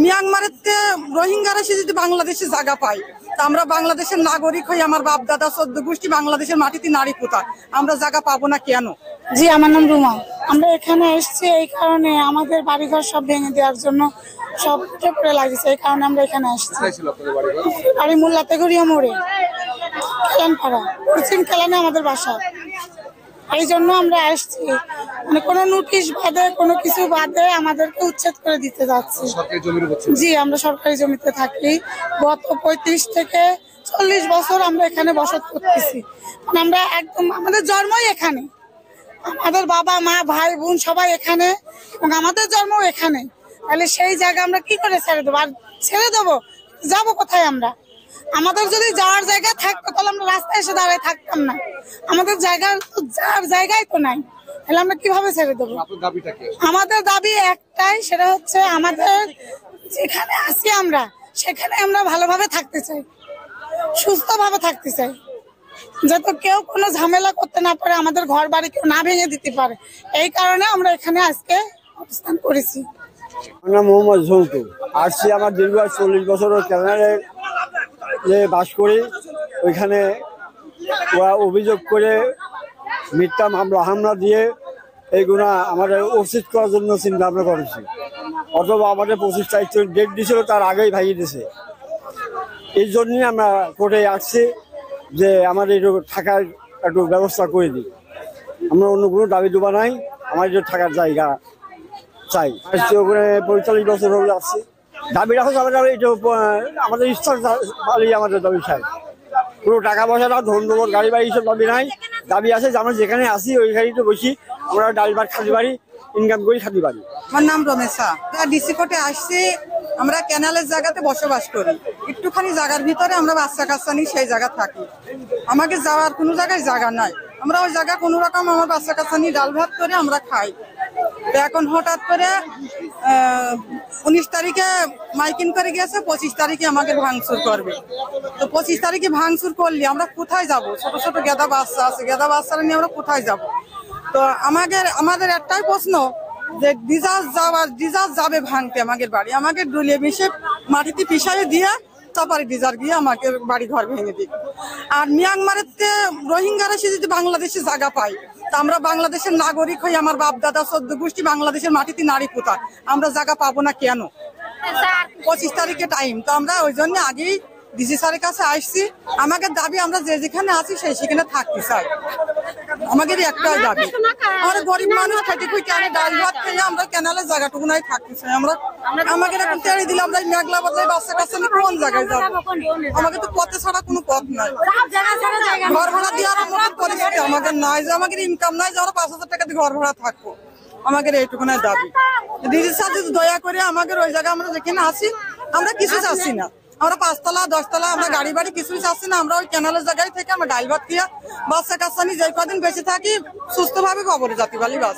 মিয়ানমারেতে রোহিঙ্গারা সে যদি বাংলাদেশে জায়গা পায়, তা আমরা বাংলাদেশের নাগরিক হই, আমার বাপ দাদা 14 গোষ্ঠী বাংলাদেশের মাটিতে নারী পুতা, আমরা জায়গা পাবো না কেন? জি, আমার নাম রুমা। আমরা এখানে এসেছি এই কারণে আমাদের বাড়িঘর সব ভেঙে দেওয়ার জন্য, সব পড়ে লাগছে, এই কারণে আমরা এখানে এসেছি। বাড়ি মোল্লাতে গড়িয়া মোড়ে, কেলানপাড়া, পশ্চিম কেলানে আমাদের বাসা। এই জন্য আমরা আসছি, মানে কোনো নোটিশ বাদে কোনো কিছু বাদে আমাদেরকে উচ্ছেদ করে দিতে যাচ্ছে। জি, আমরা সরকারি জমিতে থাকি। গত 35 থেকে 40 বছর আমরা এখানে বসত করতেছি। মানে আমরা একদম, আমাদের জন্মই এখানে, আমাদের বাবা মা ভাই বোন সবাই এখানে, এবং আমাদের জন্ম এখানে। তাহলে সেই জায়গা আমরা কি করে ছেড়ে দেবো? আর ছেড়ে দেবো, যাবো কোথায় আমরা? আমাদের যদি যাওয়ার জায়গা থাকতো তাহলে আমরা রাস্তায় এসে দাঁড়ায় থাকতাম না। আমাদের যাওয়ার জায়গায় তো নাই, তাহলে আমরা কিভাবে ছেড়ে দেবো? আমাদের দাবি একটাই, সেটা হচ্ছে আমাদের যেখানে আছি আমরা, সেখানে আমরা ভালোভাবে থাকতে চাই, সুস্থভাবে থাকতে চাই, যাতে কেউ কোনো ঝামেলা করতে না পারে, আমাদের ঘর বাড়ি কেউ না ভেঙে দিতে পারে। এই কারণে আমরা এখানে আজকে অবস্থান করেছি। আমার নাম মোহাম্মদ ঝন্টু। আসছি আমার দীর্ঘ 40 বছর ক্যানাডায় বাস করি। ওইখানে ওরা অভিযোগ করে মিথ্যা হামলা দিয়ে এইগুলা আমাদের উচিত করার জন্য চিন্তা ভাবনা করেছি। অথবা আমাদের 25 তারিখ ডেট দিয়েছিল, তার আগেই ভাঙিয়ে দিয়েছে। এই জন্যই আমরা কোর্টে আসছি যে আমাদের একটু থাকার একটু ব্যবস্থা করে দিই। আমরা অন্য কোনো দাবি দেওয়া নাই, আমার একটু থাকার জায়গা চাই। ওখানে 45 বছর হয়ে আসছে। দাবি রাখো আমাদের ইচ্ছা আমাদের দাবি চাই। কোনো টাকা পয়সা না, ধন্যবাদ গাড়ি বাড়ি সব দাবি নাই। দাবি আছে যে আমরা যেখানে আসি ওইখানেই তো বসি, আমরা ডাল ভাত খাতে পারি, ইনকাম করি খাতে পারি। আমার নাম রমেশা। ডিসি কোর্টে আসছি, আমরা ক্যানালের জায়গাতে বসবাস করি। একটুখানি জায়গার ভিতরে আমরা বাচ্চা কাচ্চা নিয়ে সেই জায়গা থাকি। আমাকে যাওয়ার কোনো জায়গায় জায়গা নাই। আমরা ওই জায়গা কোনো রকম আমার বাচ্চা কাচ্চা নিয়ে ডাল ভাত করে আমরা খাই। তো এখন হঠাৎ করে 19 তারিখে মাইকিং করে গেছে, 25 তারিখে আমাকে ভাঙচুর করবে। তো 25 তারিখে ভাঙচুর করলে আমরা কোথায় যাব? ছোট ছোট গেদা বাচ্চা আছে, গেদা বাচ্চারা নিয়ে আমরা কোথায় যাব? তো আমাদের একটাই প্রশ্ন যে ডিজার যাবে ভাঙতে আমাদের বাড়ি, আমাকে ডুলিয়ে মিশে মাটিতে পিছাইয়ে দিয়ে তারপরে ডিজার গিয়ে আমাকে বাড়ি ঘর ভেঙে দিই। আর মিয়ানমারেতে রোহিঙ্গারা সে যদি বাংলাদেশে জায়গা পায়, তা আমরা বাংলাদেশের নাগরিক হই, আমার বাপ দাদা 14 গোষ্ঠী বাংলাদেশের মাটিতে নারী পুতা, আমরা জায়গা পাবো না কেন? 25 তারিখে টাইম, তো আমরা ওই জন্য আগেই ডিসি স্যারের কাছে আসছি। আমাদের দাবি, আমরা যেখানে আছি সেখানে থাকতে চাই। আমাদের একটাই দাবি, আমরা গরিব মানুষ খেটে খুঁজে আমি ডাল ভাত খেয়ে আমরা ক্যানালের জায়গাটুকু নাই থাকতে চাই। আমাকে এখন তেড়ে দিলে আমরা মেঘলা বদলাই বাচ্চা কাচ্চা নিয়ে কোন জায়গায় যাবো? আমাকে তো পথে ছাড়া কোনো পথ নাই। ঘর ভাড়া দেওয়ার মতো পরিস্থিতি আমাদের নাই, যে আমাদের ইনকাম নাই যে আমরা 5000 টাকা দিয়ে ঘর ভাড়া থাকবো। আমাদের এইটুকুনাই দাবি। ডিসি স্যার যদি দয়া করে আমাদের ওই জায়গায় আমরা যেখানে আছি, আমরা কিছু চাচ্ছি না, আমরা 5 তলা 10 তলা আমরা গাড়ি বাড়ি কিছুই চাচ্ছি না। আমরা ওই ক্যানালের জায়গায় থেকে আমরা ডাল ভাত খেয়ে বাচ্চা কাচ্চা নিয়ে যে কদিন বেঁচে থাকি সুস্থভাবে কবরে যেতে পারি বাস।